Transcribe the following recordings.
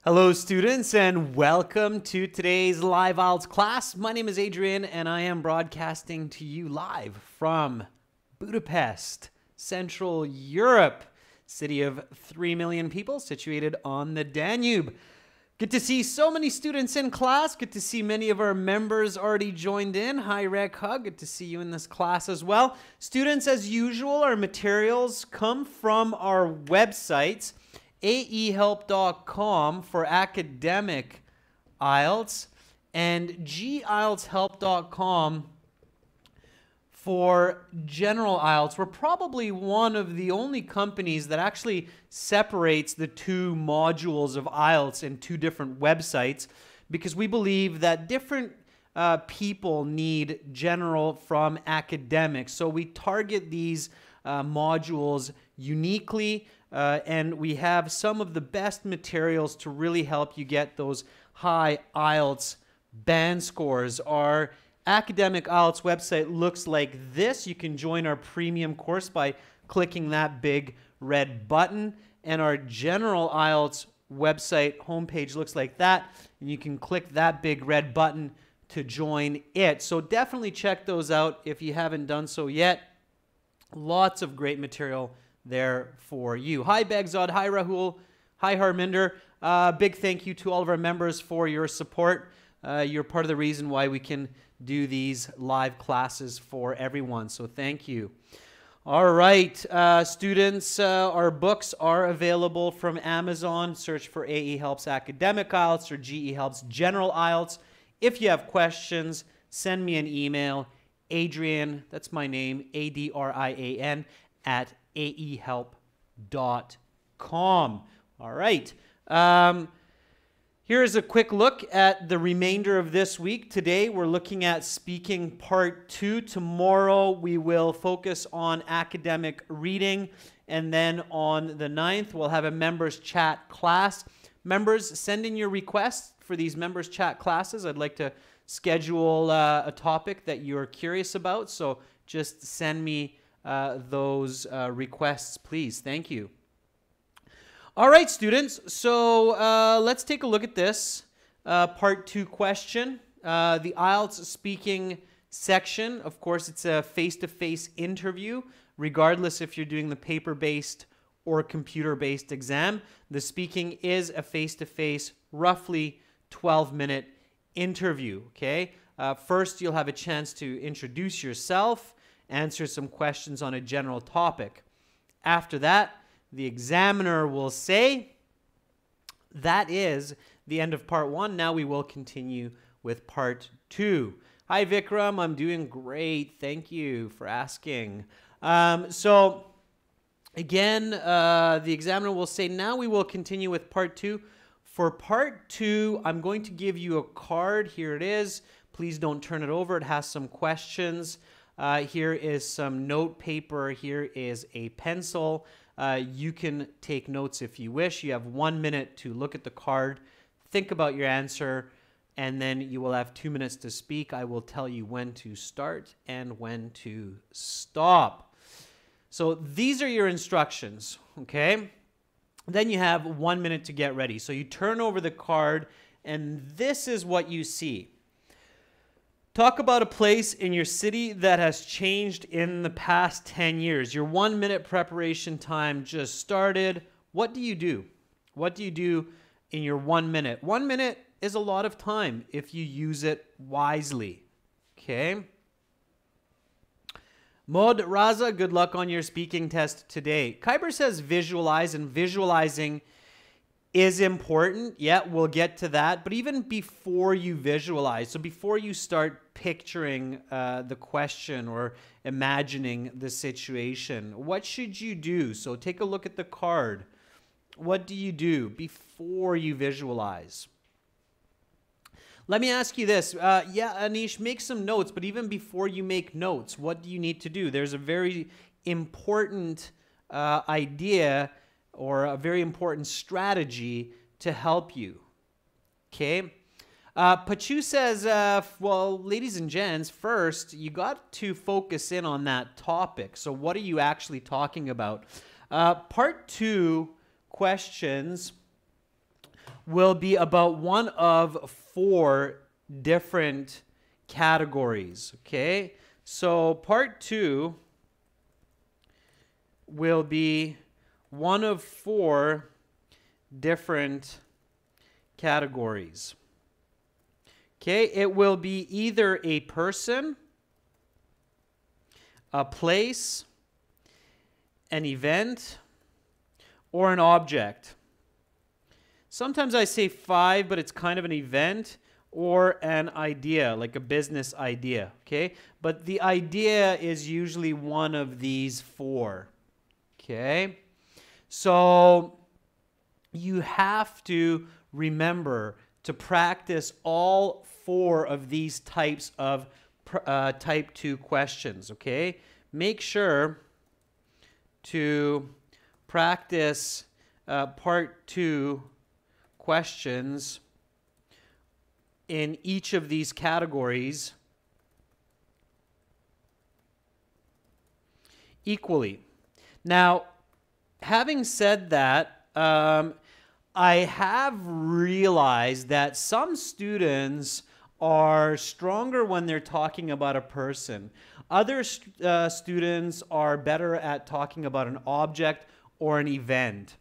Hello students and welcome to today's live IELTS class. My name is Adrian and I am broadcasting to you live from Budapest, Central Europe, city of 3 million people situated on the Danube. Good to see so many students in class. Good to see many of our members already joined in. Hi Rec Hug, good to see you in this class as well. Students, as usual, our materials come from our websites. aehelp.com for academic IELTS and gieltshelp.com for general IELTS. We're probably one of the only companies that actually separates the two modules of IELTS in two different websites because we believe that different people need general from academic. So we target these modules uniquely. And we have some of the best materials to really help you get those high IELTS band scores. Our academic IELTS website looks like this. You can join our premium course by clicking that big red button. And our general IELTS website homepage looks like that. And you can click that big red button to join it. So definitely check those out if you haven't done so yet. Lots of great material there for you. Hi Begzod, hi Rahul, hi Harminder. Big thank you to all of our members for your support. You're part of the reason why we can do these live classes for everyone, so thank you. All right, students, our books are available from Amazon. Search for AE Helps Academic IELTS or GE Helps General IELTS. If you have questions, send me an email, Adrian, that's my name, ADRIAN, at aehelp.com. All right. Here's a quick look at the remainder of this week. Today, we're looking at speaking part 2. Tomorrow, we will focus on academic reading. And then on the 9th, we'll have a members chat class. Members, send in your requests for these members chat classes. I'd like to schedule a topic that you're curious about. So just send me those requests, please. Thank you. All right, students. So let's take a look at this part 2 question. The IELTS speaking section, of course, it's a face-to-face interview, regardless if you're doing the paper-based or computer-based exam. The speaking is a face-to-face, roughly 12-minute interview. Okay. First, you'll have a chance to introduce yourself, answer some questions on a general topic. After that, the examiner will say, that is the end of part 1. Now we will continue with part 2. Hi Vikram, I'm doing great. Thank you for asking. So again, the examiner will say, now we will continue with part 2. For part 2, I'm going to give you a card. Here it is. Please don't turn it over. It has some questions. Here is some note paper. Here is a pencil. You can take notes if you wish. You have 1 minute to look at the card, think about your answer, and then you will have 2 minutes to speak. I will tell you when to start and when to stop. So these are your instructions, okay? Then you have 1 minute to get ready. So you turn over the card, and this is what you see. Talk about a place in your city that has changed in the past 10 years. Your 1 minute preparation time just started. What do you do? What do you do in your 1 minute? 1 minute is a lot of time if you use it wisely. Okay? Mod Raza, good luck on your speaking test today. Kyber says visualize, and visualizing is important. Yeah, we'll get to that. But even before you visualize, so before you start picturing the question or imagining the situation, what should you do? So take a look at the card. What do you do before you visualize? Let me ask you this. Yeah, Anish, make some notes, but even before you make notes, what do you need to do? There's a very important idea or a very important strategy to help you. Okay? Pachu says, well, ladies and gents, first, you got to focus in on that topic. So what are you actually talking about? Part 2 questions will be about one of 4 different categories, okay? So part 2 will be one of 4 different categories. Okay, it will be either a person, a place, an event, or an object. Sometimes I say 5, but it's kind of an event or an idea, like a business idea, okay? But the idea is usually one of these 4, okay? So you have to remember to practice all 4 of these types of type 2 questions, okay? Make sure to practice part 2 questions in each of these categories equally. Now, having said that, I have realized that some students are stronger when they're talking about a person. Other students are better at talking about an object or an event.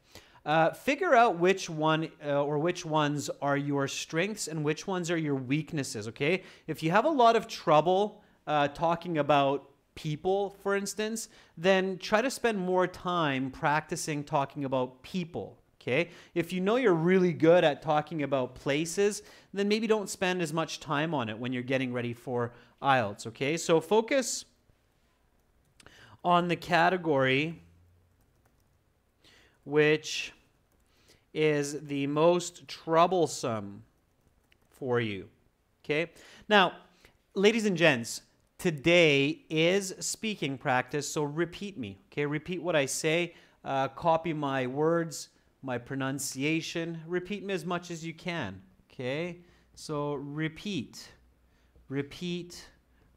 Figure out which one or which ones are your strengths and which ones are your weaknesses, okay? If you have a lot of trouble talking about people, for instance, then try to spend more time practicing talking about people, okay? If you know you're really good at talking about places, then maybe don't spend as much time on it when you're getting ready for IELTS, okay? So focus on the category which is the most troublesome for you, okay? Now, ladies and gents, today is speaking practice, so repeat me, okay? Repeat what I say, copy my words, my pronunciation, repeat me as much as you can, okay? So repeat, repeat,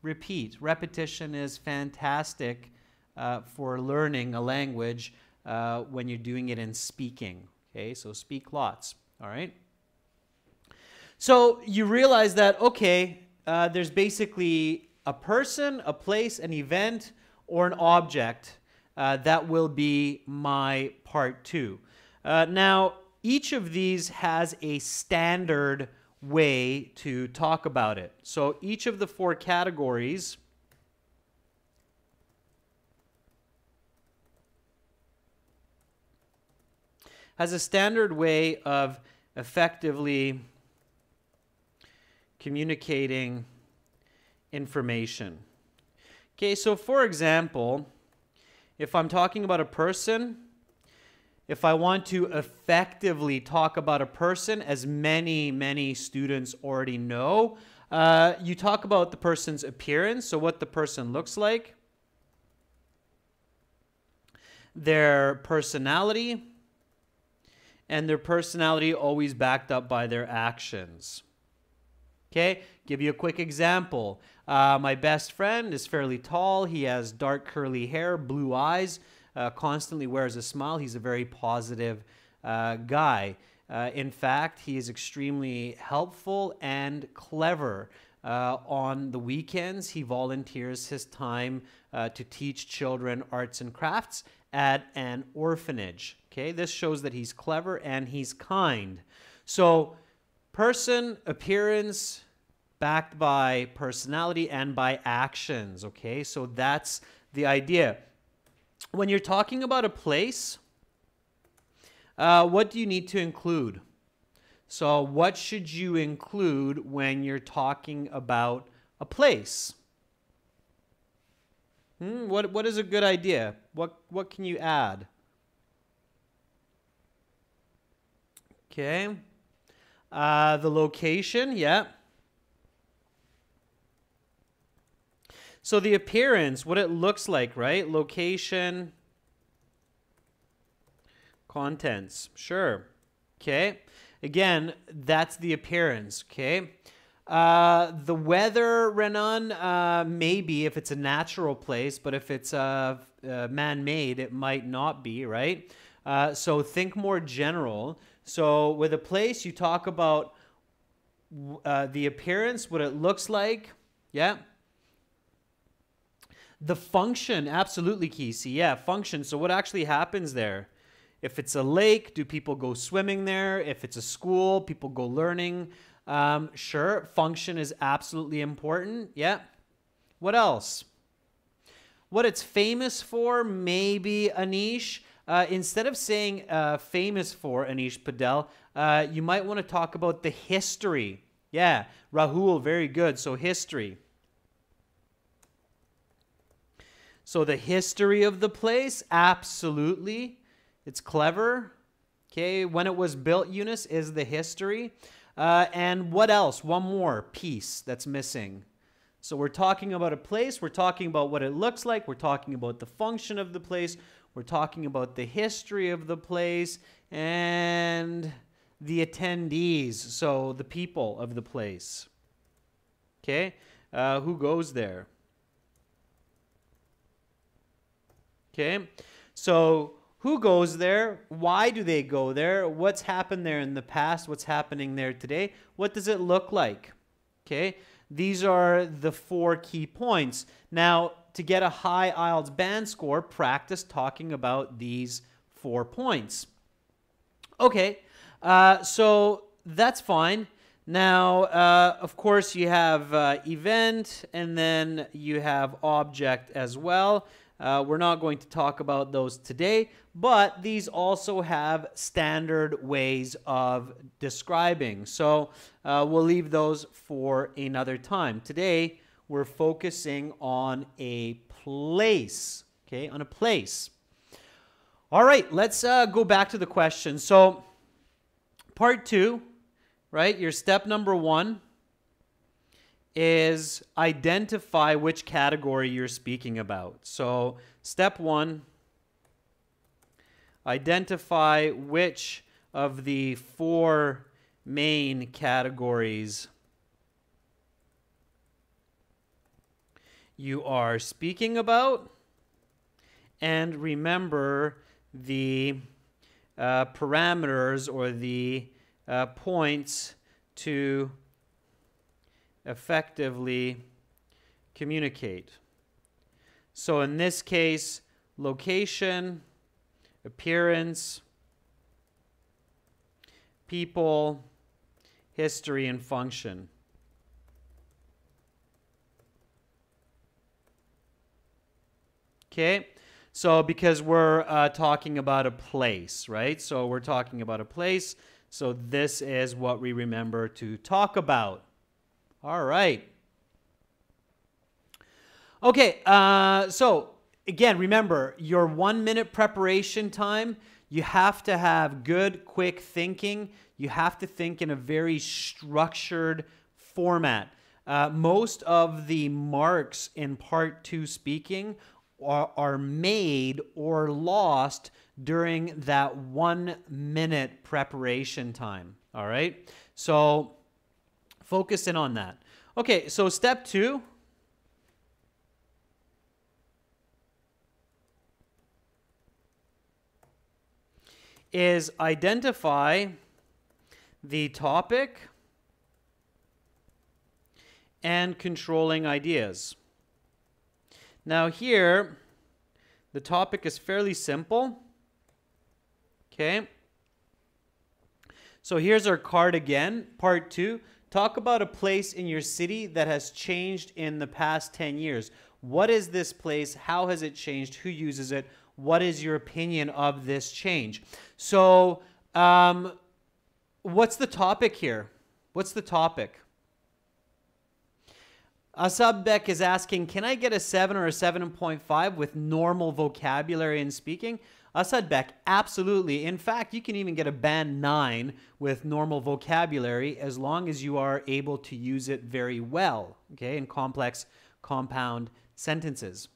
repeat. Repetition is fantastic for learning a language when you're doing it in speaking, okay? So speak lots, all right? So you realize that, okay, there's basically a person, a place, an event, or an object that will be my part 2. Now, each of these has a standard way to talk about it. So each of the 4 categories has a standard way of effectively communicating information. Okay, so for example, if I'm talking about a person, if I want to effectively talk about a person, as many students already know, you talk about the person's appearance, so what the person looks like, their personality, and their personality always backed up by their actions. Okay, give you a quick example. My best friend is fairly tall. He has dark curly hair, blue eyes, constantly wears a smile. He's a very positive guy. In fact, he is extremely helpful and clever. On the weekends, he volunteers his time to teach children arts and crafts at an orphanage. Okay, this shows that he's clever and he's kind. So, person, appearance, backed by personality and by actions. Okay, so that's the idea. When you're talking about a place, what do you need to include? So, what should you include when you're talking about a place? What is a good idea? What can you add? Okay. The location, yeah. So the appearance, what it looks like, right? Location, contents, sure. Okay. Again, that's the appearance, okay? The weather, Renan, maybe if it's a natural place, but if it's man-made, it might not be, right? So think more general. So with a place, you talk about the appearance, what it looks like. Yeah. The function, absolutely, Kesey. Yeah, function. So what actually happens there? If it's a lake, do people go swimming there? If it's a school, people go learning. Sure, function is absolutely important. Yeah. What else? What it's famous for, maybe, Anish. Instead of saying famous for, Anish Padel, you might want to talk about the history. Yeah, Rahul, very good. So history. So the history of the place, absolutely. It's clever. Okay, when it was built, Eunice, is the history. And what else? One more piece that's missing. So we're talking about a place. We're talking about what it looks like. We're talking about the function of the place. We're talking about the history of the place and the attendees, so the people of the place. Okay, who goes there? Okay, so who goes there? Why do they go there? What's happened there in the past? What's happening there today? What does it look like? Okay, these are the 4 key points. Now, to get a high IELTS band score, practice talking about these 4 points. Okay, so that's fine. Now, of course, you have event, and then you have object as well. We're not going to talk about those today, but these also have standard ways of describing. So we'll leave those for another time. Today, we're focusing on a place, okay, on a place. All right, let's go back to the question. So part 2, right, your step number 1 is identify which category you're speaking about. So step 1, identify which of the 4 main categories you are speaking about, and remember the parameters or the points to effectively communicate. So in this case, location, appearance, people, history, and function. Okay, so because we're talking about a place, right? So we're talking about a place. So this is what we remember to talk about. All right. Okay, so again, remember your 1-minute preparation time. You have to have good, quick thinking. You have to think in a very structured format. Most of the marks in part 2 speaking are made or lost during that 1-minute preparation time. All right, so focus in on that. Okay, so step 2. Is identify the topic and controlling ideas. Now here, the topic is fairly simple. Okay. So here's our card again, part 2. Talk about a place in your city that has changed in the past 10 years. What is this place? How has it changed? Who uses it? What is your opinion of this change? So what's the topic here? What's the topic? Asab Beck is asking, can I get a 7 or a 7.5 with normal vocabulary and speaking? Asad Beck, absolutely. In fact, you can even get a band 9 with normal vocabulary as long as you are able to use it very well, okay, in complex compound sentences.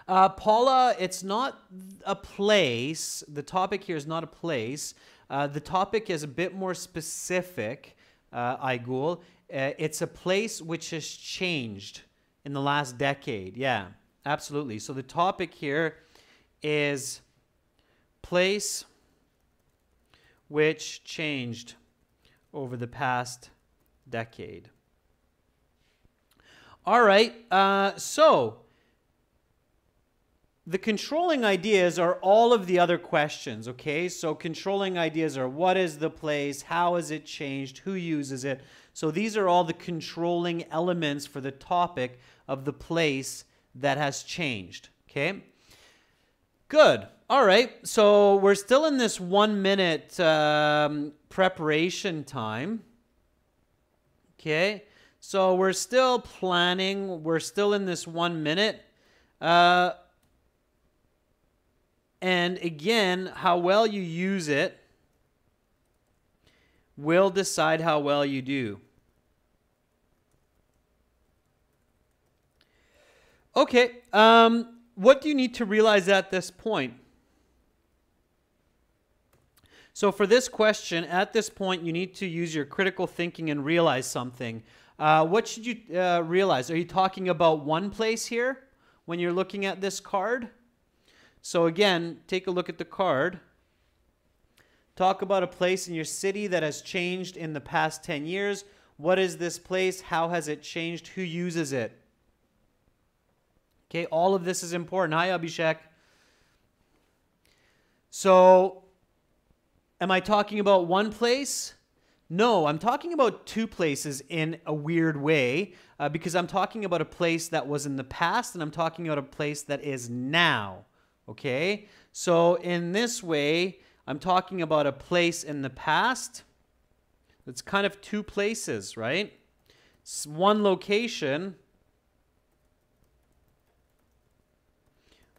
Paula, it's not a place. The topic here is not a place. The topic is a bit more specific, Aigul. It's a place which has changed in the last decade. Yeah, absolutely. So the topic here is place which changed over the past decade. All right, so the controlling ideas are all of the other questions, okay? So controlling ideas are what is the place, how has it changed, who uses it. So these are all the controlling elements for the topic of the place that has changed, okay? Good. All right, so we're still in this 1 minute preparation time, okay? So we're still planning, we're still in this 1 minute. And again, how well you use it will decide how well you do. Okay, what do you need to realize at this point? So for this question, at this point, you need to use your critical thinking and realize something. What should you realize? Are you talking about one place here when you're looking at this card? So again, take a look at the card. Talk about a place in your city that has changed in the past 10 years. What is this place? How has it changed? Who uses it? Okay, all of this is important. Hi, Abhishek. So, am I talking about one place? No, I'm talking about two places in a weird way because I'm talking about a place that was in the past and I'm talking about a place that is now. Okay, so in this way, I'm talking about a place in the past. It's kind of two places, right? It's one location,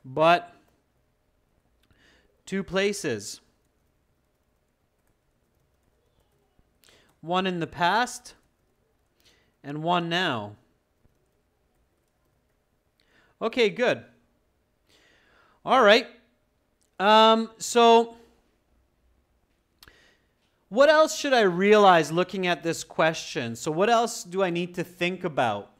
but two places. One in the past and one now. Okay, good. All right. So what else should I realize looking at this question? So what else do I need to think about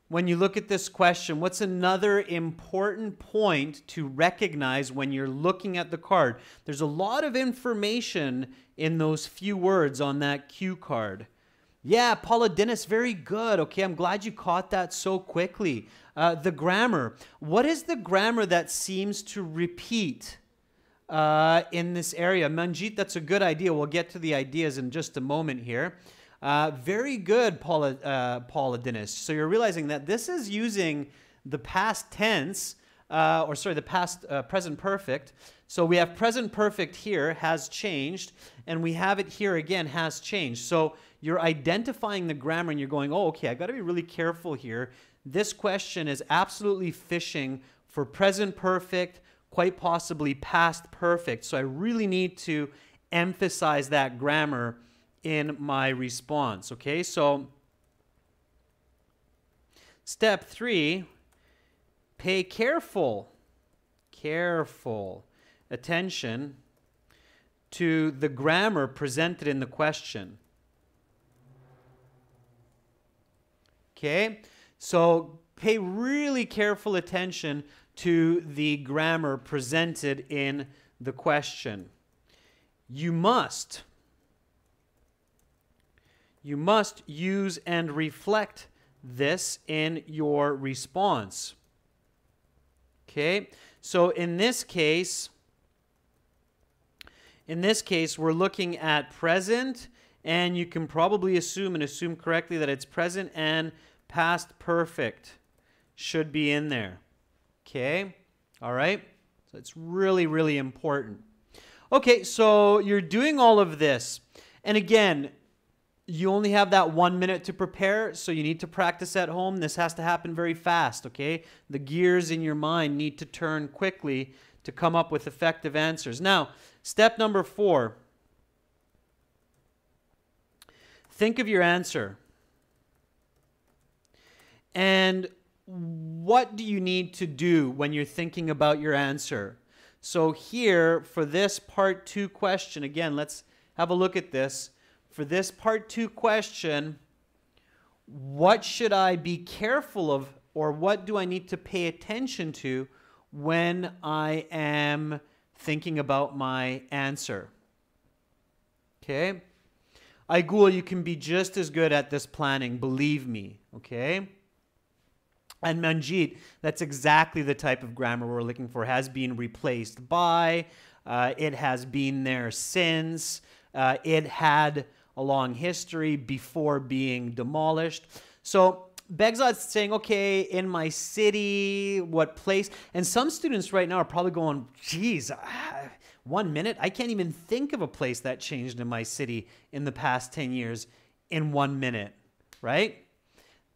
when you look at this question? What's another important point to recognize when you're looking at the card? There's a lot of information in those few words on that cue card. Yeah, Paula Dennis, very good. Okay, I'm glad you caught that so quickly. The grammar. What is the grammar that seems to repeat in this area? Manjit, that's a good idea. We'll get to the ideas in just a moment here. Very good, Paula Dennis. So you're realizing that this is using the past tense, the past present perfect. So we have present perfect here, has changed, and we have it here again, has changed. So you're identifying the grammar and you're going, oh, okay, I got to be really careful here. This question is absolutely fishing for present perfect, quite possibly past perfect. So I really need to emphasize that grammar in my response, okay? So step 3, pay careful attention to the grammar presented in the question. Okay? So pay really careful attention to the grammar presented in the question. You must use and reflect this in your response. Okay? So in this case, we're looking at present, and you can probably assume correctly that it's present and past perfect should be in there. Okay? All right? So it's really, really important. Okay, so you're doing all of this. And again, you only have that 1 minute to prepare, so you need to practice at home. This has to happen very fast, okay? The gears in your mind need to turn quickly to come up with effective answers. Now, step number 4. Think of your answer. And what do you need to do when you're thinking about your answer? So here, for this part 2 question, again, let's have a look at this. For this part 2 question, what should I be careful of, or what do I need to pay attention to when I am thinking about my answer? Okay? Aigul, you can be just as good at this planning, believe me. Okay? And Manjit, that's exactly the type of grammar we're looking for. Has been replaced by, it has been there since, it had a long history before being demolished. So Begzad's saying, okay, in my city, what place? And some students right now are probably going, geez, 1 minute? I can't even think of a place that changed in my city in the past 10 years in 1 minute, right?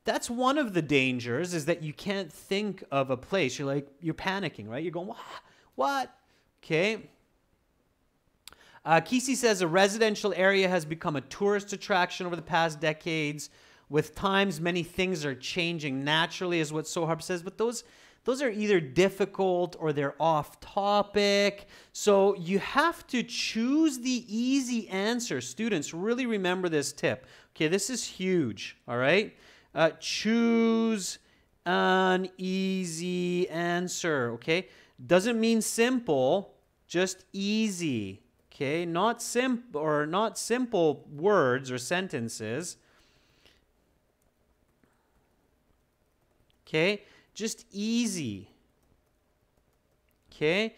That's one of the dangers, is that you can't think of a place. You're panicking, right? You're going, what? Okay. Kisi says a residential area has become a tourist attraction over the past decades. With times, many things are changing naturally, is what Soharb says. But those are either difficult or they're off topic. So you have to choose the easy answer. Students, really remember this tip. Okay, this is huge, all right? Choose an easy answer, okay? Doesn't mean simple, just easy, okay? Not simple words or sentences. Okay? Just easy. Okay?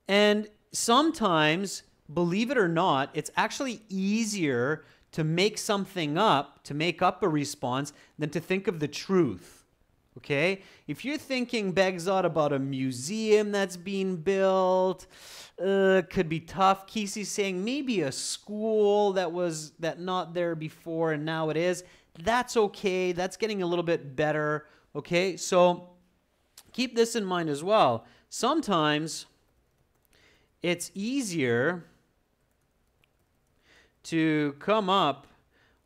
And sometimes, believe it or not, it's actually easier to make something up, to make up a response, than to think of the truth. Okay? If you're thinking, Begzad, about a museum that's being built, could be tough. Kisi's saying maybe a school that not there before and now it is. That's okay. That's getting a little bit better. Okay? So keep this in mind as well. Sometimes it's easier to come up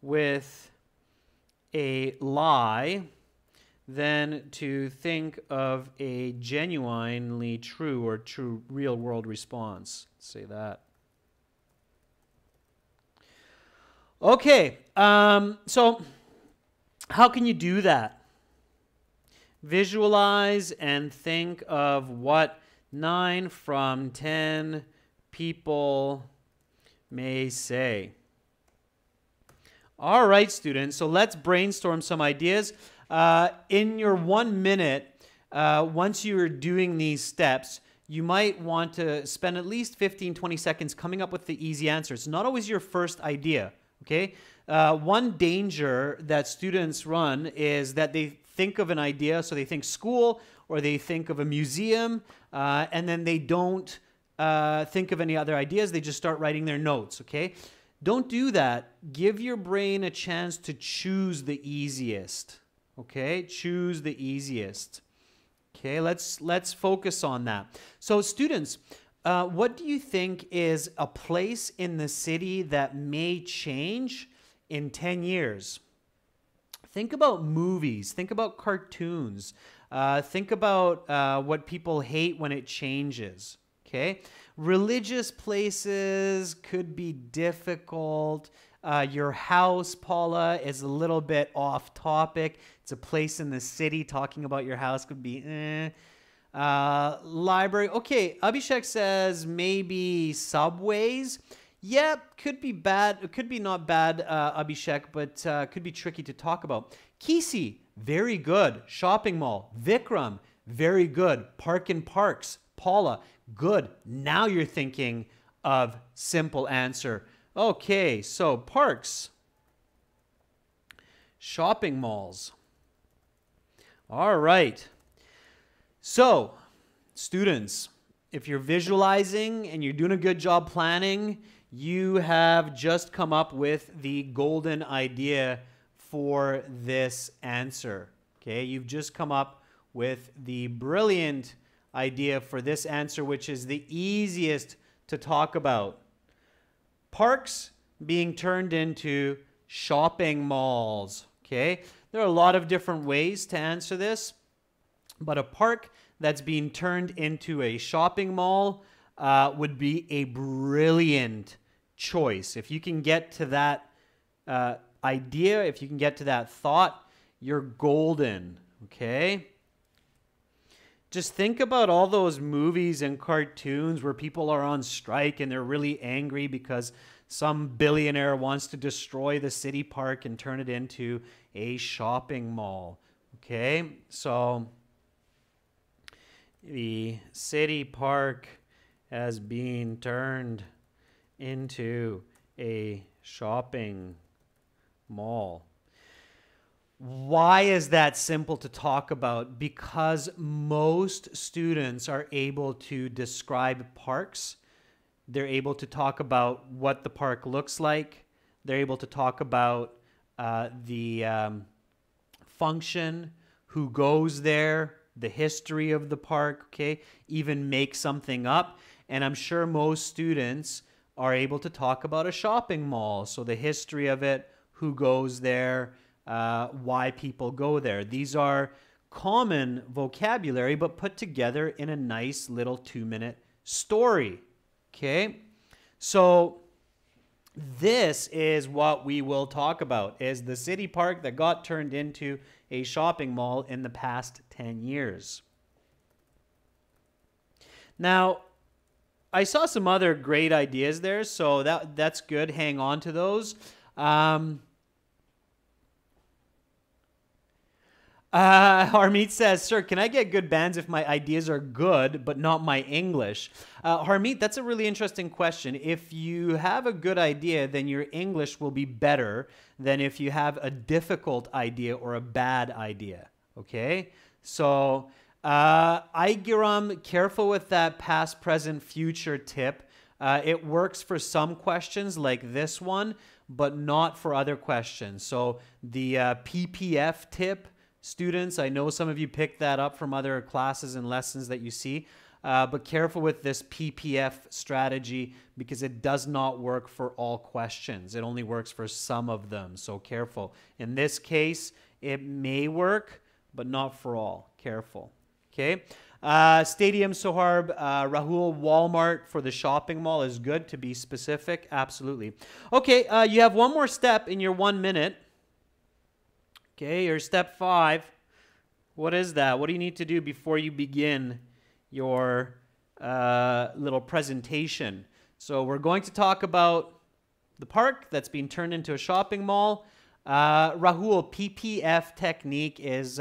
with a lie than to think of a genuinely true or true real world response. Let's say that. Okay, so how can you do that? Visualize and think of what 9 from 10 people may say. All right, students, so let's brainstorm some ideas. In your 1 minute, once you're doing these steps, you might want to spend at least 15-20 seconds coming up with the easy answer. It's not always your first idea, okay? One danger that students run is that they think of an idea, so they think school or they think of a museum, and then they don't think of any other ideas. They just start writing their notes, okay? Don't do that. Give your brain a chance to choose the easiest, okay? Choose the easiest. Okay, let's focus on that. So students, what do you think is a place in the city that may change in 10 years? Think about movies. Think about cartoons. Think about what people hate when it changes. Okay? Religious places could be difficult. Your house, Paula, is a little bit off topic. It's a place in the city. Talking about your house could be library. Okay, Abhishek says maybe subways. Yeah, could be bad. It could be not bad, Abhishek, but could be tricky to talk about. Kisi, very good. Shopping mall. Vikram, very good. Park and parks. Paula, good. Now you're thinking of simple answer. Okay, so parks. Shopping malls. All right. So, students, if you're visualizing and you're doing a good job planning, you have just come up with the golden idea for this answer. Okay, you've just come up with the brilliant idea for this answer, which is the easiest to talk about. Parks being turned into shopping malls. Okay, there are a lot of different ways to answer this, but a park that's being turned into a shopping mall would be a brilliant choice. If you can get to that idea, if you can get to that thought, you're golden, okay? Just think about all those movies and cartoons where people are on strike and they're really angry because some billionaire wants to destroy the city park and turn it into a shopping mall. Okay, so the city park has been turned into a shopping mall. Why is that simple to talk about? Because most students are able to describe parks. They're able to talk about what the park looks like. They're able to talk about the function, who goes there, the history of the park, okay? Even make something up. And I'm sure most students are able to talk about a shopping mall. So the history of it, who goes there, why people go there. These are common vocabulary, but put together in a nice little 2-minute story. Okay? So this is what we will talk about, is the city park that got turned into a shopping mall in the past 10 years. Now, I saw some other great ideas there, so that's good. Hang on to those. Harmeet says, sir, can I get good bands if my ideas are good, but not my English? Harmeet, that's a really interesting question. If you have a good idea, then your English will be better than if you have a difficult idea or a bad idea. Okay? So, Aigiram, careful with that past, present, future tip. It works for some questions like this one, but not for other questions. So, the PPF tip, students, I know some of you picked that up from other classes and lessons that you see, but careful with this PPF strategy because it does not work for all questions. It only works for some of them, so careful. In this case, it may work, but not for all. Careful. Okay. Stadium Soharb, Rahul, Walmart for the shopping mall is good, to be specific. Absolutely. Okay, you have one more step in your 1 minute. Okay, your step 5. What is that? What do you need to do before you begin your little presentation? So we're going to talk about the park that's being turned into a shopping mall. Rahul, PPF technique is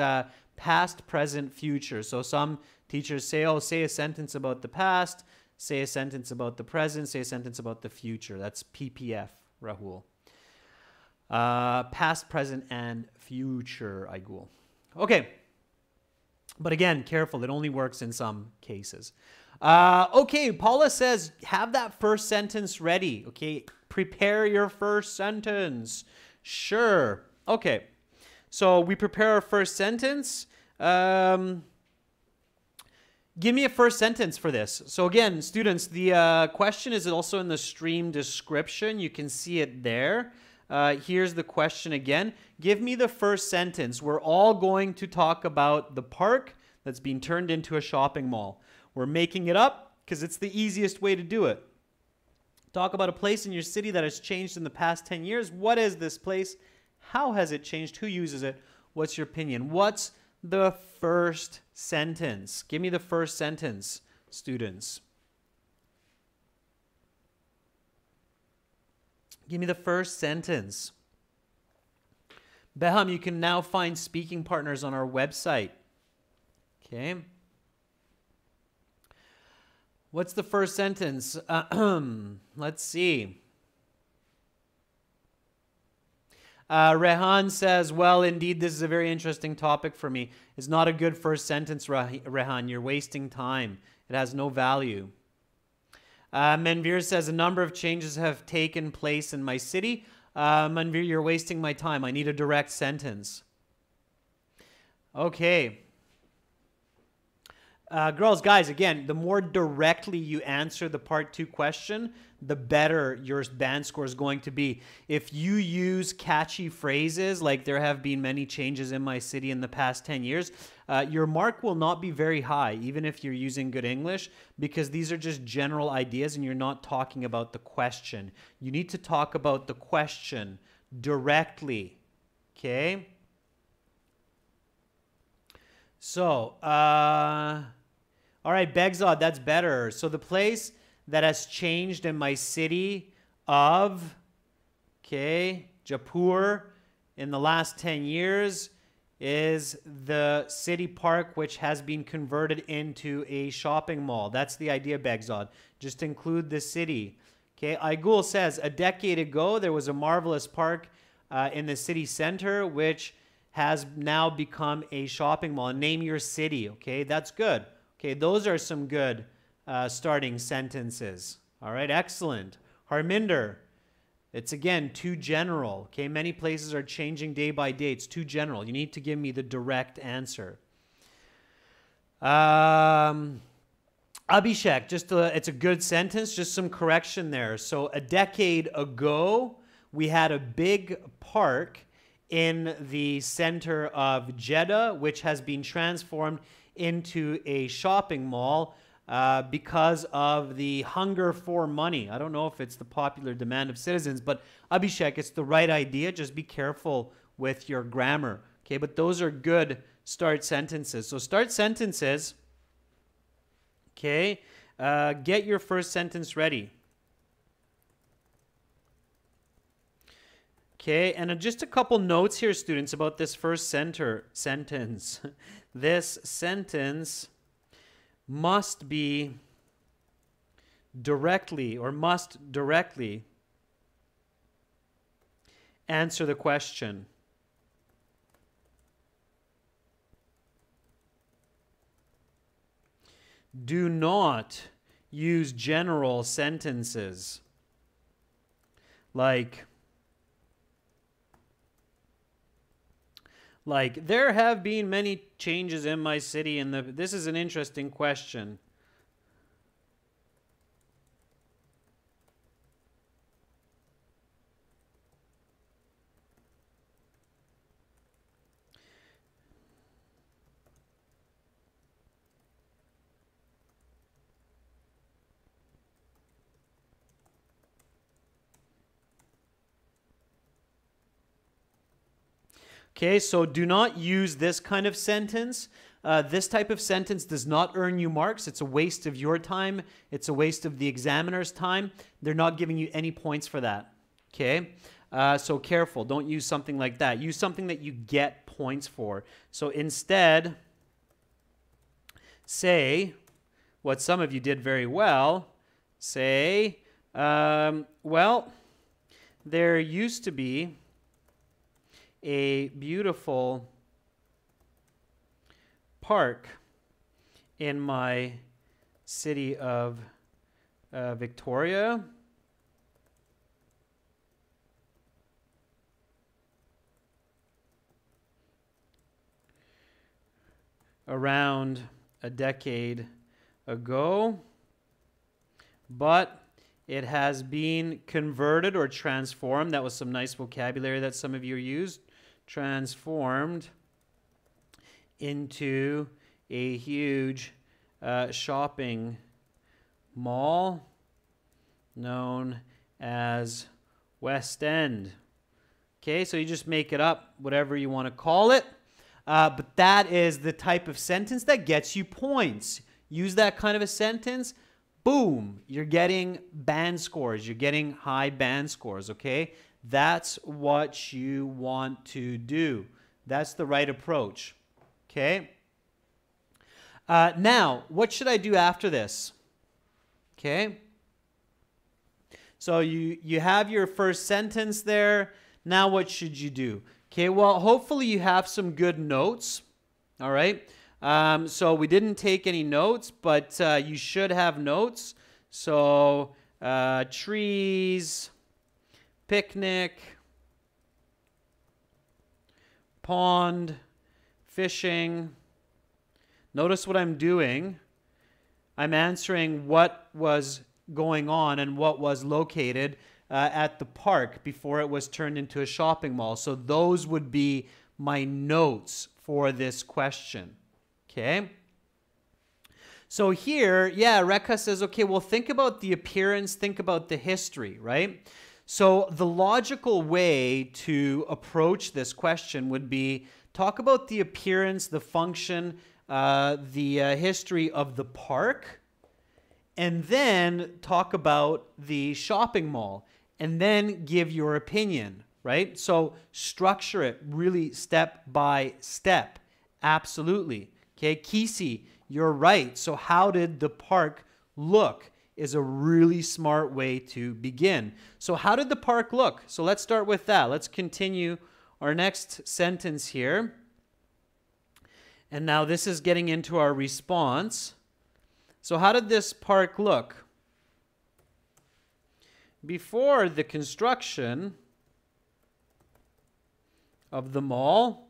past, present, future. So some teachers say, oh, say a sentence about the past, say a sentence about the present, say a sentence about the future. That's PPF, Rahul. Past, present, and future, Aigul. Okay. But again, careful. It only works in some cases. Okay, Paula says, have that first sentence ready. Okay, prepare your first sentence. Sure. Okay. So we prepare our first sentence. Give me a first sentence for this. So again, students, the question is also in the stream description. You can see it there. Here's the question again. Give me the first sentence. We're all going to talk about the park that's being turned into a shopping mall. We're making it up because it's the easiest way to do it. Talk about a place in your city that has changed in the past 10 years. What is this place? How has it changed? Who uses it? What's your opinion? What's the first sentence? Give me the first sentence, students. Give me the first sentence. Beham, you can now find speaking partners on our website. Okay. What's the first sentence? Let's see. Rehan says, well, indeed, this is a very interesting topic for me. It's not a good first sentence, Rehan. You're wasting time. It has no value. Manvir says, a number of changes have taken place in my city. Manvir, you're wasting my time. I need a direct sentence. Okay. Girls, guys, again, the more directly you answer the part 2 question, the better your band score is going to be. If you use catchy phrases like there have been many changes in my city in the past 10 years, your mark will not be very high, even if you're using good English, because these are just general ideas and you're not talking about the question. You need to talk about the question directly. Okay? So, all right, Begzod, that's better. So the place that has changed in my city of, okay, Jaipur in the last 10 years is the city park, which has been converted into a shopping mall. That's the idea, Begzod. Just include the city. Okay, Aigul says, a decade ago, there was a marvelous park in the city center, which has now become a shopping mall. Name your city, okay? That's good. Okay, those are some good starting sentences. All right, excellent. Harminder, it's again too general. Okay, many places are changing day by day. It's too general. You need to give me the direct answer. Abhishek, it's a good sentence, just some correction there. So a decade ago, we had a big park in the center of Jeddah, which has been transformed into a shopping mall because of the hunger for money. I don't know if it's the popular demand of citizens, but Abhishek, it's the right idea. Just be careful with your grammar. Okay, but those are good start sentences. So start sentences. Okay, get your first sentence ready. Okay, and just a couple notes here, students, about this first sentence. This sentence must directly answer the question. Do not use general sentences like there have been many changes in my city, and this is an interesting question. Okay, so do not use this kind of sentence. This type of sentence does not earn you marks. It's a waste of your time. It's a waste of the examiner's time. They're not giving you any points for that. Okay, so careful. Don't use something like that. Use something that you get points for. So instead, say what some of you did very well. Say, well, there used to be a beautiful park in my city of Victoria. Around a decade ago, but it has been converted or transformed. That was some nice vocabulary that some of you used. Transformed into a huge shopping mall known as West End. Okay, so you just make it up, whatever you want to call it. But that is the type of sentence that gets you points. Use that kind of a sentence, boom, you're getting band scores. You're getting high band scores, okay? That's what you want to do. That's the right approach, okay? Now, what should I do after this? Okay? So you have your first sentence there. Now what should you do? Okay, well, hopefully you have some good notes, all right? So we didn't take any notes, but you should have notes. So trees, picnic, pond, fishing. Notice what I'm doing. I'm answering what was going on and what was located at the park before it was turned into a shopping mall. So those would be my notes for this question. Okay? So here, yeah, Rekha says, okay, well, think about the appearance, think about the history, right? So the logical way to approach this question would be talk about the appearance, the function, the history of the park, and then talk about the shopping mall, and then give your opinion, right? So structure it really step by step. Absolutely. Okay, Kesey, you're right. So how did the park look is a really smart way to begin. So how did the park look? So let's start with that. Let's continue our next sentence here. And now this is getting into our response. So how did this park look? Before the construction of the mall.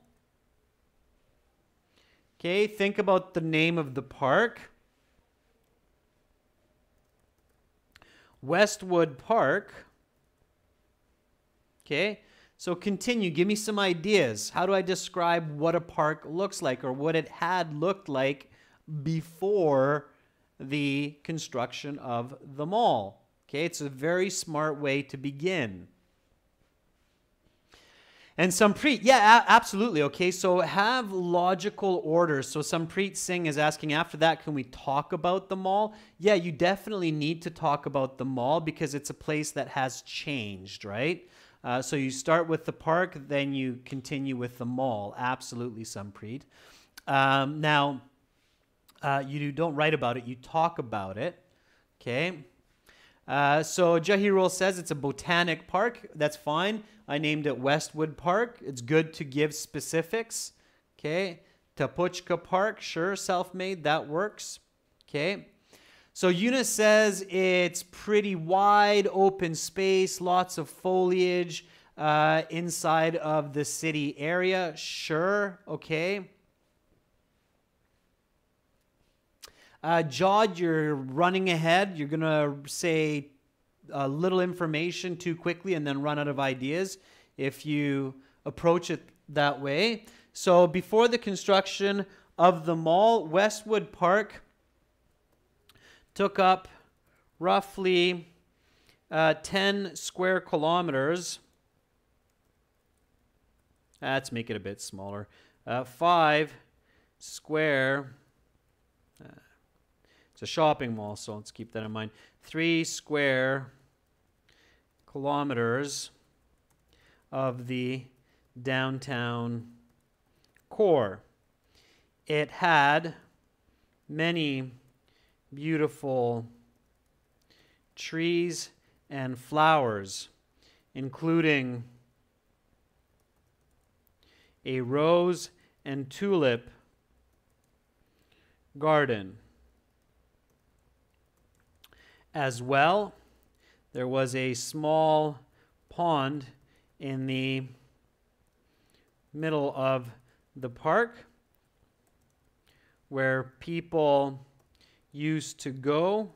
Okay, think about the name of the park. Westwood Park. Okay, so continue. Give me some ideas. How do I describe what a park looks like or what it had looked like before the construction of the mall? Okay, it's a very smart way to begin. And Sampreet, yeah, absolutely. Okay, so have logical order. So Sampreet Singh is asking after that, can we talk about the mall? Yeah, you definitely need to talk about the mall because it's a place that has changed, right? So you start with the park, then you continue with the mall. Absolutely, Sampreet. Now, you don't write about it, you talk about it. Okay. So Jahirul says it's a botanic park. That's fine. I named it Westwood Park. It's good to give specifics. Okay. Tapuchka Park, sure, self-made, that works. Okay. So Eunice says it's pretty wide, open space, lots of foliage inside of the city area. Sure. Okay. Jod, you're running ahead. You're going to say a little information too quickly and then run out of ideas if you approach it that way. So before the construction of the mall, Westwood Park took up roughly 10 square kilometers. Let's make it a bit smaller. 5 square it's a shopping mall, so let's keep that in mind. 3 square kilometers of the downtown core. It had many beautiful trees and flowers, including a rose and tulip garden. As well, there was a small pond in the middle of the park where people used to go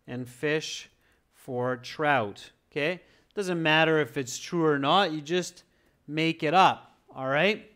and fish for trout. Okay? Doesn't matter if it's true or not, you just make it up. All right?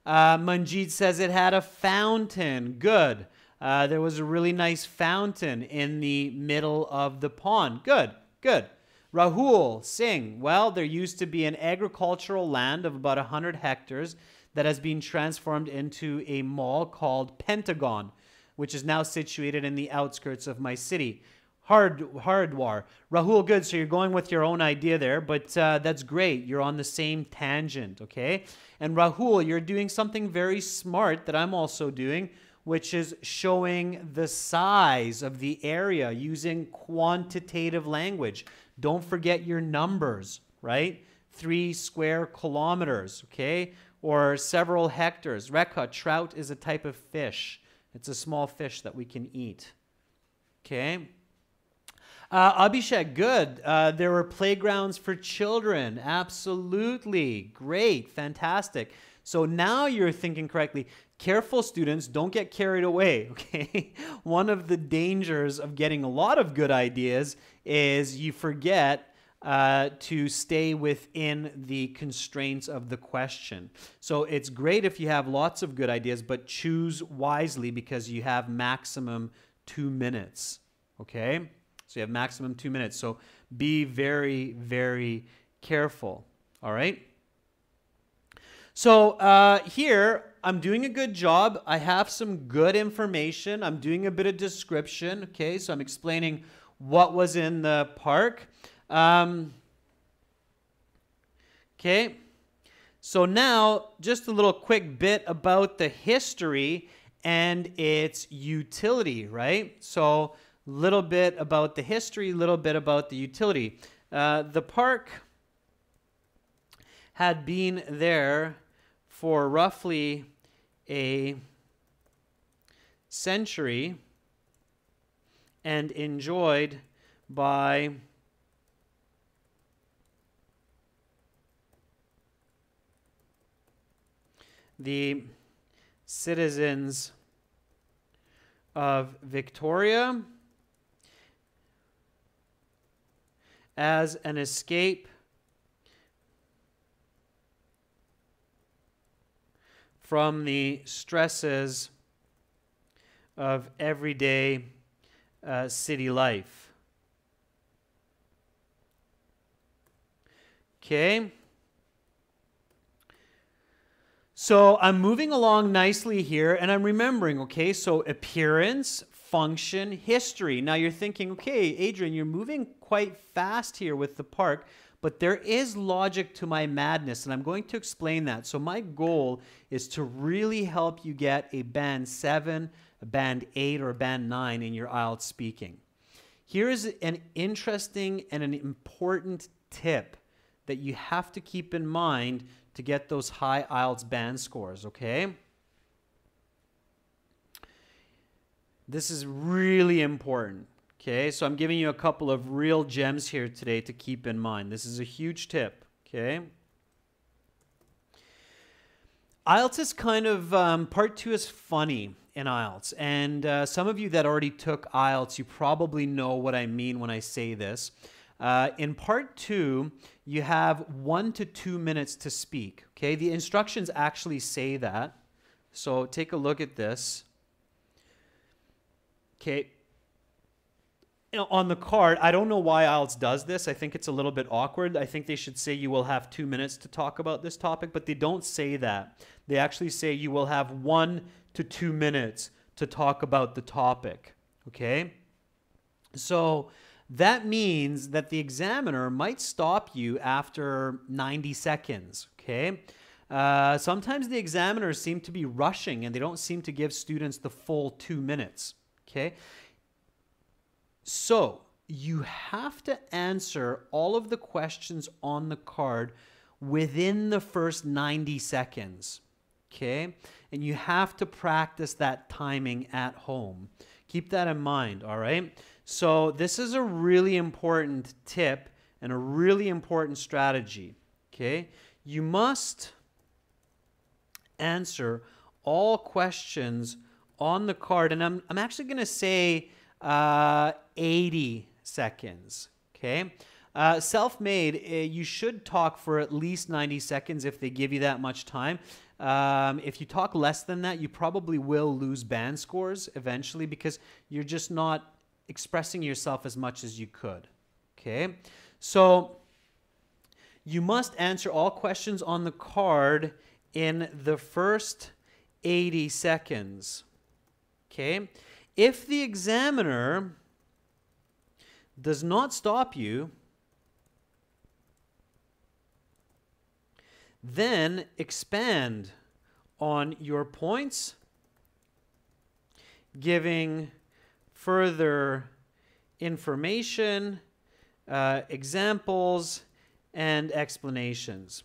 Manjeet says it had a fountain. Good. There was a really nice fountain in the middle of the pond. Good, good. Rahul Singh, well, there used to be an agricultural land of about 100 hectares that has been transformed into a mall called Pentagon, which is now situated in the outskirts of my city. Hardwar. Rahul, good. So you're going with your own idea there, but that's great. You're on the same tangent, okay? And Rahul, you're doing something very smart that I'm also doing, which is showing the size of the area using quantitative language. Don't forget your numbers, right? 3 square kilometers, okay? Or several hectares. Rekha, trout is a type of fish. It's a small fish that we can eat, okay? Abhishek, good. There were playgrounds for children. Absolutely. Great. Fantastic. So now you're thinking correctly. Careful, students, don't get carried away, okay? One of the dangers of getting a lot of good ideas is you forget to stay within the constraints of the question. So it's great if you have lots of good ideas, but choose wisely because you have maximum 2 minutes, okay? So you have maximum 2 minutes. So be very, very careful, all right? So here, I'm doing a good job. I have some good information. I'm doing a bit of description. Okay, so I'm explaining what was in the park. Okay, so now just a little quick bit about the history and its utility, right? So a little bit about the history, a little bit about the utility. The park had been there for roughly a century and enjoyed by the citizens of Victoria as an escape from the stresses of everyday city life. Okay. So I'm moving along nicely here, and I'm remembering, okay, so appearance, function, history. Now you're thinking, okay, Adrian, you're moving quite fast here with the park, but there is logic to my madness, and I'm going to explain that. So my goal is to really help you get a band 7, a band 8, or a band 9 in your IELTS speaking. Here is an interesting and an important tip that you have to keep in mind to get those high IELTS band scores, okay? This is really important, okay? So I'm giving you a couple of real gems here today to keep in mind. This is a huge tip, okay? IELTS is kind of, part 2 is funny in IELTS. And some of you that already took IELTS, you probably know what I mean when I say this. In part 2, you have 1 to 2 minutes to speak. Okay, the instructions actually say that. So take a look at this. Okay. On the card, I don't know why IELTS does this. I think it's a little bit awkward. I think they should say you will have 2 minutes to talk about this topic, but they don't say that. They actually say you will have 1 to 2 minutes to talk about the topic. Okay? So that means that the examiner might stop you after 90 seconds, okay? Sometimes the examiners seem to be rushing and they don't seem to give students the full 2 minutes, okay? So you have to answer all of the questions on the card within the first 90 seconds, okay? And you have to practice that timing at home. Keep that in mind, all right? So this is a really important tip and a really important strategy, okay? You must answer all questions on the card, and I'm actually going to say 80 seconds, okay? Self-made, you should talk for at least 90 seconds if they give you that much time. If you talk less than that, you probably will lose band scores eventually because you're just not expressing yourself as much as you could, okay? So you must answer all questions on the card in the first 80 seconds, okay? If the examiner does not stop you, then expand on your points, giving further information, examples, and explanations.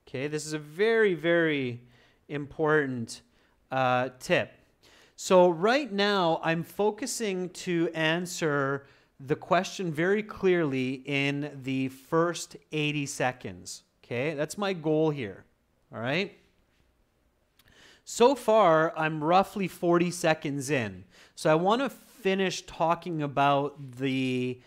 Okay, this is a very, very important tip. So right now, I'm focusing to answer the question very clearly in the first 80 seconds. Okay, that's my goal here. All right. So far, I'm roughly 40 seconds in. So I want to finish talking about the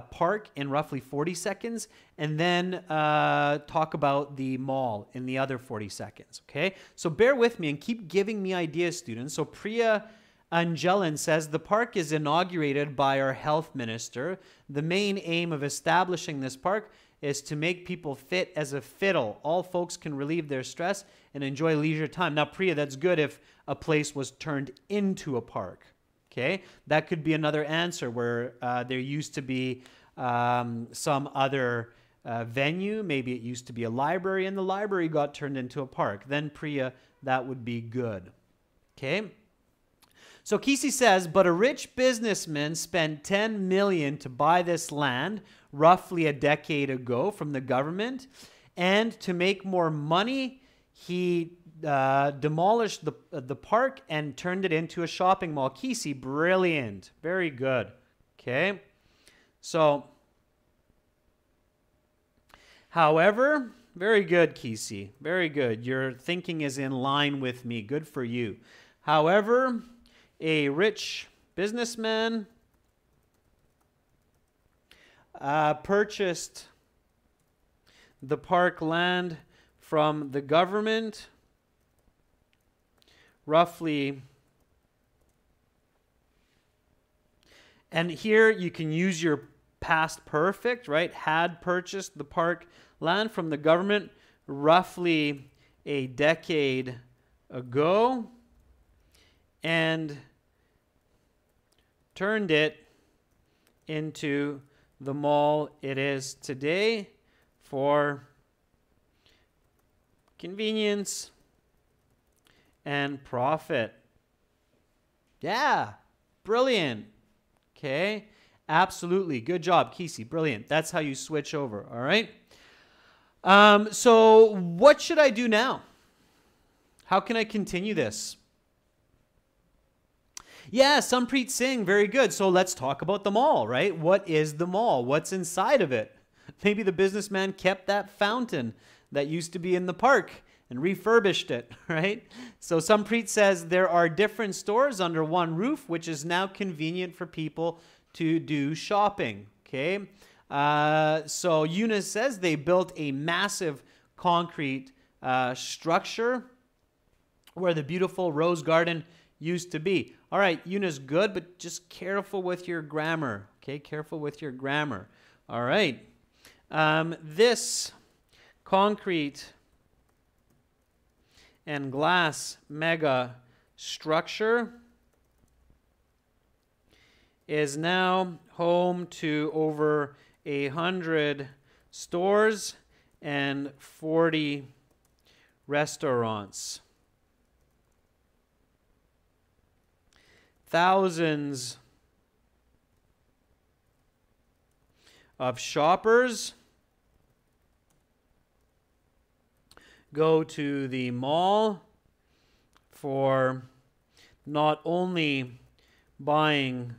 park in roughly 40 seconds and then talk about the mall in the other 40 seconds, okay? So bear with me and keep giving me ideas, students. So Priya Angelan says, the park is inaugurated by our health minister. The main aim of establishing this park is to make people fit as a fiddle. All folks can relieve their stress and enjoy leisure time. Now, Priya, that's good if a place was turned into a park. Okay, that could be another answer where there used to be some other venue. Maybe it used to be a library and the library got turned into a park. Then, Priya, that would be good. Okay. So Kesey says, but a rich businessman spent $10 million to buy this land roughly a decade ago from the government. And to make more money, he demolished the park and turned it into a shopping mall. Kesey, brilliant. Very good. Okay. So, however, very good, Kesey. Very good. Your thinking is in line with me. Good for you. However, a rich businessman purchased the park land from the government roughly, and here you can use your past perfect, right? Had purchased the park land from the government roughly a decade ago and turned it into the mall it is today for convenience and profit. Yeah, brilliant. Okay, absolutely. Good job, Kesey. Brilliant. That's how you switch over, all right? So what should I do now? How can I continue this? Yeah, Sampreet Singh, very good. So let's talk about the mall, right? What is the mall? What's inside of it? Maybe the businessman kept that fountain that used to be in the park and refurbished it, right? So Sampreet says there are different stores under one roof, which is now convenient for people to do shopping, okay? So Eunice says they built a massive concrete structure where the beautiful rose garden used to be. All right, Eunice, good, but just careful with your grammar, okay? Careful with your grammar. All right. This concrete and glass mega structure is now home to over 100 stores and 40 restaurants. Thousands of shoppers go to the mall for not only buying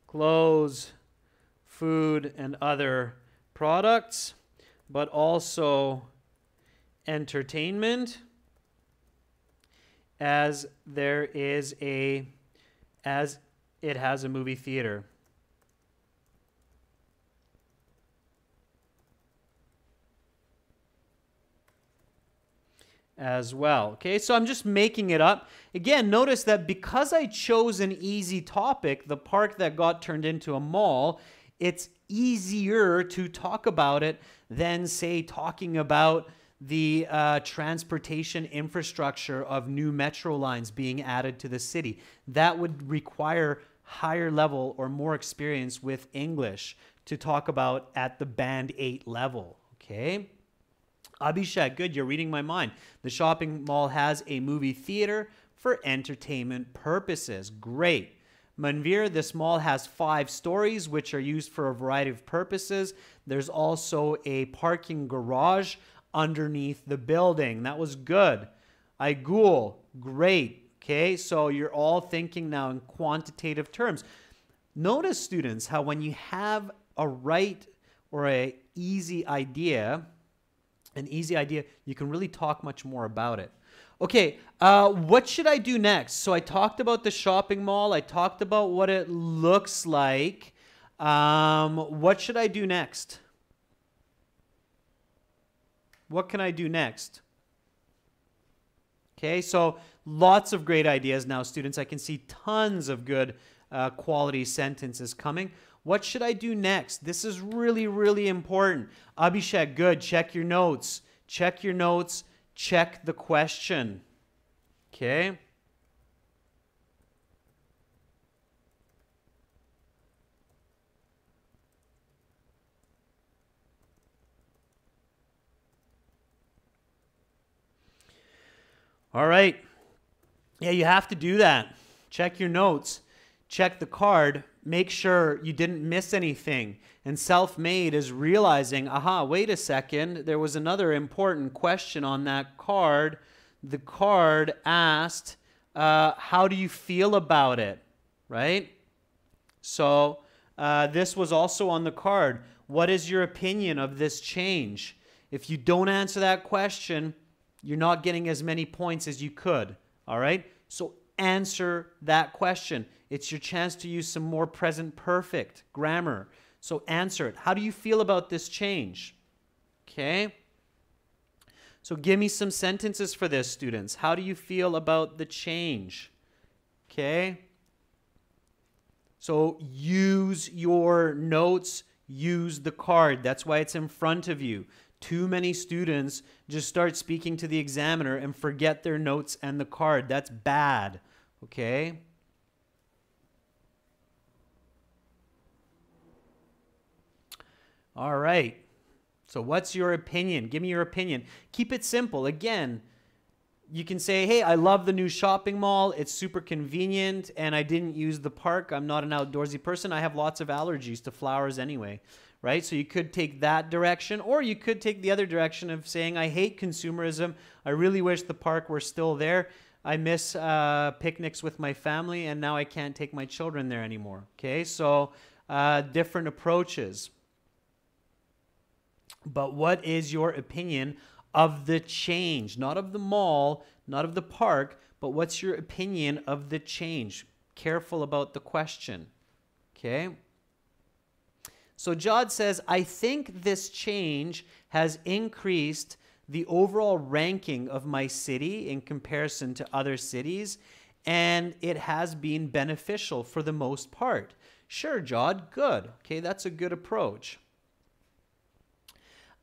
clothes, food, and other products, but also entertainment, as it has a movie theater. As well. Okay, so I'm just making it up. Again, notice that because I chose an easy topic, the park that got turned into a mall, it's easier to talk about it than, say, talking about the transportation infrastructure of new metro lines being added to the city. That would require higher level or more experience with English to talk about at the band 8 level. Okay. Abhishek, good, you're reading my mind. The shopping mall has a movie theater for entertainment purposes. Great. Manvir, this mall has 5 stories, which are used for a variety of purposes. There's also a parking garage underneath the building. That was good. Aigul, great. Okay, so you're all thinking now in quantitative terms. Notice, students, how when you have a right or an easy idea, you can really talk much more about it. Okay, what should I do next? So I talked about the shopping mall. I talked about what it looks like. What should I do next? What can I do next? Okay, so lots of great ideas now, students. I can see tons of good quality sentences coming. What should I do next? This is really, really important. Abhishek, good. Check your notes. Check your notes. Check the question. Okay. All right. Yeah, you have to do that. Check your notes. Check the card. Make sure you didn't miss anything. And self-made is realizing, aha, wait a second, there was another important question on that card. The card asked, how do you feel about it, right? So this was also on the card. What is your opinion of this change? If you don't answer that question, you're not getting as many points as you could, all right? So answer that question. It's your chance to use some more present perfect grammar. So answer it. How do you feel about this change? Okay. So give me some sentences for this, students. How do you feel about the change? Okay. So use your notes, use the card. That's why it's in front of you. Too many students just start speaking to the examiner and forget their notes and the card. That's bad. Okay. All right. So what's your opinion? Give me your opinion. Keep it simple. Again, you can say, hey, I love the new shopping mall. It's super convenient, and I didn't use the park. I'm not an outdoorsy person. I have lots of allergies to flowers anyway, right? So you could take that direction, or you could take the other direction of saying, I hate consumerism. I really wish the park were still there. I miss picnics with my family, and now I can't take my children there anymore. Okay, so different approaches. But what is your opinion of the change? Not of the mall, not of the park, but what's your opinion of the change? Careful about the question. Okay? So Jod says, I think this change has increased the overall ranking of my city in comparison to other cities, and it has been beneficial for the most part. Sure, Jod, good. Okay, that's a good approach.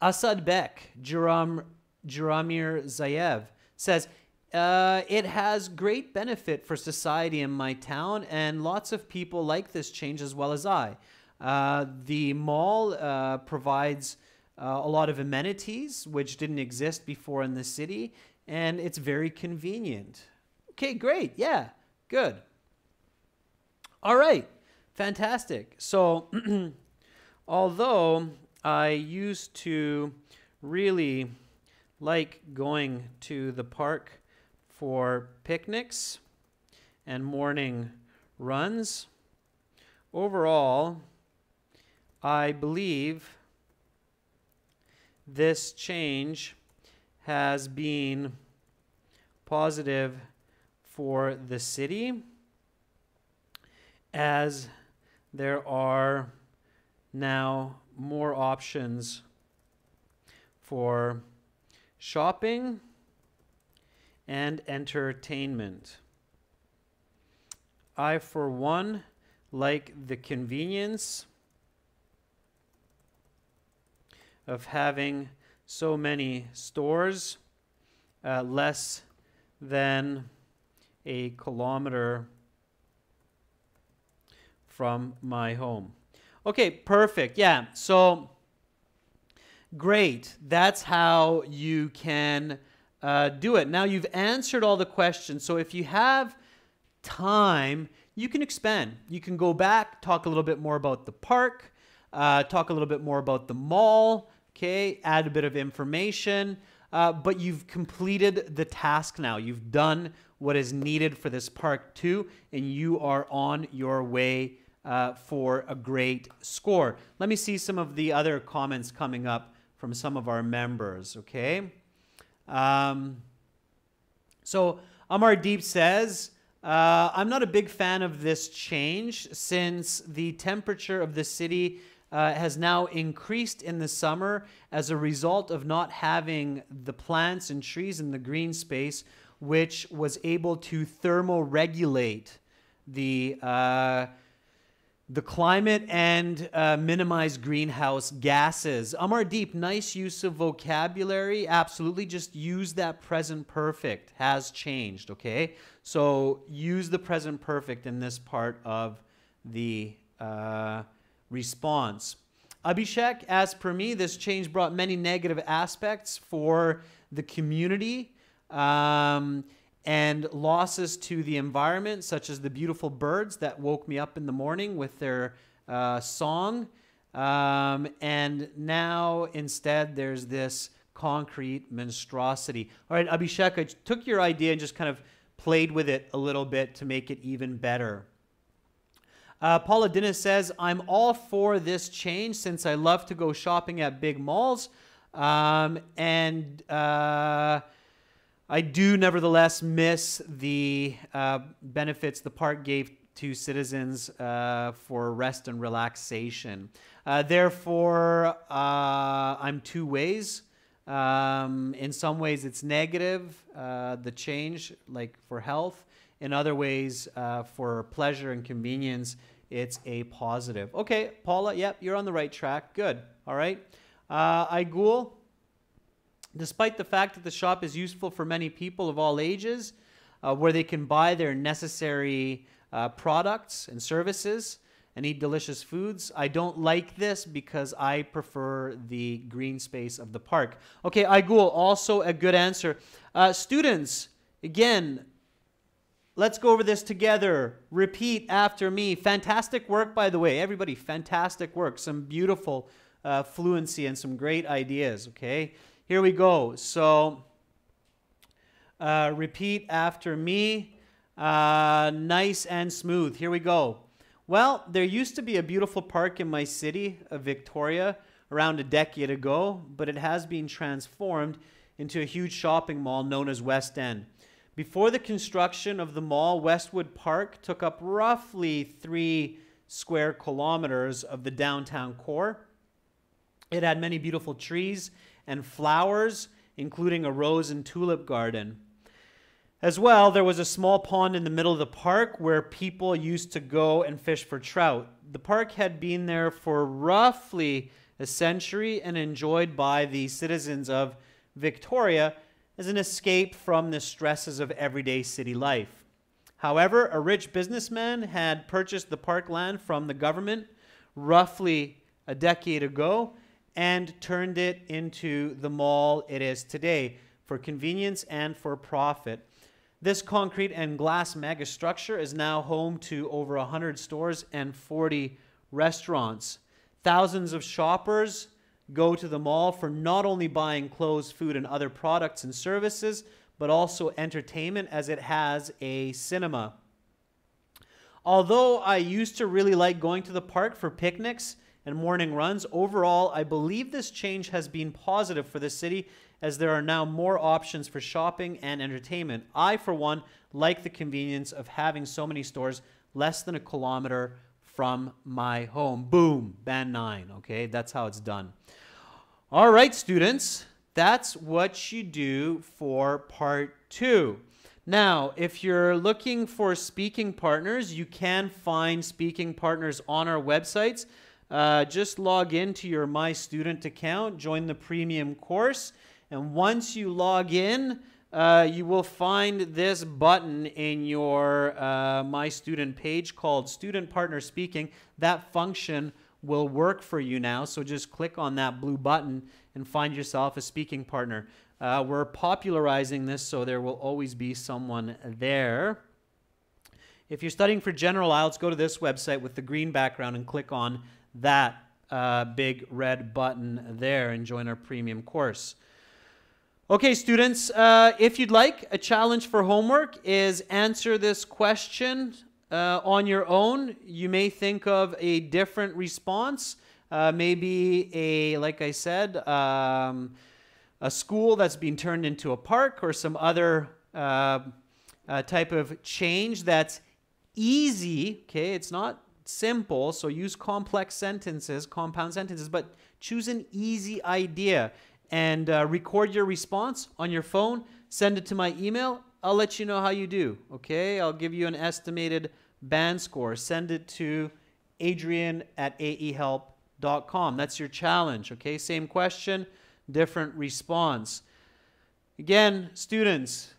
Asad Bek, Jaramir Zayev, says, it has great benefit for society in my town, and lots of people like this change as well as I. The mall provides a lot of amenities, which didn't exist before in the city, and it's very convenient. Okay, great. Yeah, good. All right, fantastic. So, although I used to really like going to the park for picnics and morning runs, overall, I believe this change has been positive for the city, as there are now more options for shopping and entertainment. I, for one, like the convenience of having so many stores less than a kilometer from my home. Okay, perfect. Yeah, so great. That's how you can do it. Now you've answered all the questions. So if you have time, you can expand. You can go back, talk a little bit more about the park, talk a little bit more about the mall, okay, add a bit of information, but you've completed the task now. You've done what is needed for this part 2, and you are on your way for a great score. Let me see some of the other comments coming up from some of our members, okay? So Amardeep says, I'm not a big fan of this change since the temperature of the city has now increased in the summer as a result of not having the plants and trees in the green space, which was able to thermoregulate the the climate and minimize greenhouse gases. Amardeep, nice use of vocabulary. Absolutely, just use that present perfect. Has changed, okay? So use the present perfect in this part of the response. Abhishek, as per me, this change brought many negative aspects for the community and losses to the environment, such as the beautiful birds that woke me up in the morning with their song. And now, instead, there's this concrete monstrosity. All right, Abhishek, I took your idea and just kind of played with it a little bit to make it even better. Paula Dennis says, I'm all for this change since I love to go shopping at big malls. I do nevertheless miss the benefits the park gave to citizens for rest and relaxation. Therefore, I'm two ways. In some ways, it's negative, the change, like for health. In other ways, for pleasure and convenience, it's a positive. Okay, Paula, yep, you're on the right track. Good. All right. Aigul, despite the fact that the shop is useful for many people of all ages, where they can buy their necessary products and services and eat delicious foods, I don't like this because I prefer the green space of the park. Okay, Aigul, also a good answer. Students, again, let's go over this together. Repeat after me. Fantastic work, by the way. Everybody, fantastic work. Some beautiful fluency and some great ideas, okay? Here we go. So, repeat after me. Nice and smooth. Here we go. Well, there used to be a beautiful park in my city of Victoria around a decade ago, but it has been transformed into a huge shopping mall known as West End. Before the construction of the mall, Westwood Park took up roughly 3 square kilometers of the downtown core. It had many beautiful trees and flowers, including a rose and tulip garden. As well, there was a small pond in the middle of the park where people used to go and fish for trout. The park had been there for roughly a century and enjoyed by the citizens of Victoria as an escape from the stresses of everyday city life. However, a rich businessman had purchased the parkland from the government roughly a decade ago and turned it into the mall it is today for convenience and for profit. This concrete and glass megastructure is now home to over 100 stores and 40 restaurants. Thousands of shoppers go to the mall for not only buying clothes, food, and other products and services, but also entertainment, as it has a cinema. Although I used to really like going to the park for picnics and morning runs, overall, I believe this change has been positive for the city, as there are now more options for shopping and entertainment. I, for one, like the convenience of having so many stores less than a kilometer from my home. Boom, band 9, okay? That's how it's done. All right, students, that's what you do for part 2. Now, if you're looking for speaking partners, you can find speaking partners on our websites. Just log into your My Student account, join the premium course, and once you log in, you will find this button in your My Student page called Student Partner Speaking. That function will work for you now, so just click on that blue button and find yourself a speaking partner. We're popularizing this, so there will always be someone there. If you're studying for General IELTS, go to this website with the green background and click on that big red button there and join our premium course. Okay, students, if you'd like, a challenge for homework is answer this question on your own. You may think of a different response, maybe a, like I said, a school that's being turned into a park, or some other type of change that's easy. Okay, it's not simple, so use complex sentences, compound sentences, but choose an easy idea and record your response on your phone. Send it to my email. I'll let you know how you do. Okay, I'll give you an estimated band score. Send it to adrian@aehelp.com. That's your challenge, okay? Same question, different response. Again, students,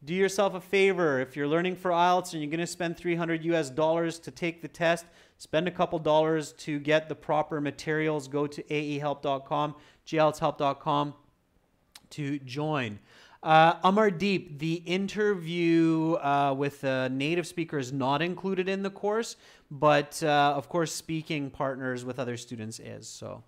do yourself a favor. If you're learning for IELTS and you're going to spend $300 to take the test, spend a couple dollars to get the proper materials. Go to aehelp.com, gieltshelp.com to join. Amardeep, the interview with a native speaker is not included in the course, but of course speaking partners with other students is. So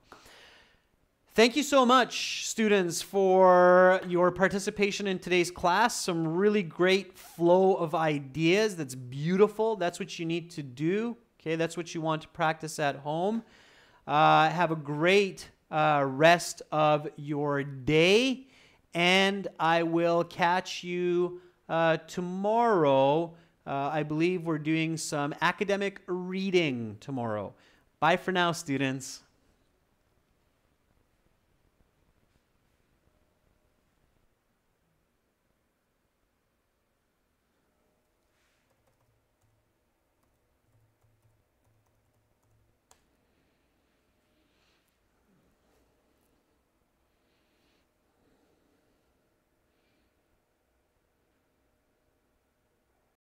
thank you so much, students, for your participation in today's class. Some really great flow of ideas. That's beautiful. That's what you need to do. Okay, that's what you want to practice at home. Have a great rest of your day. And I will catch you tomorrow. I believe we're doing some academic reading tomorrow. Bye for now, students.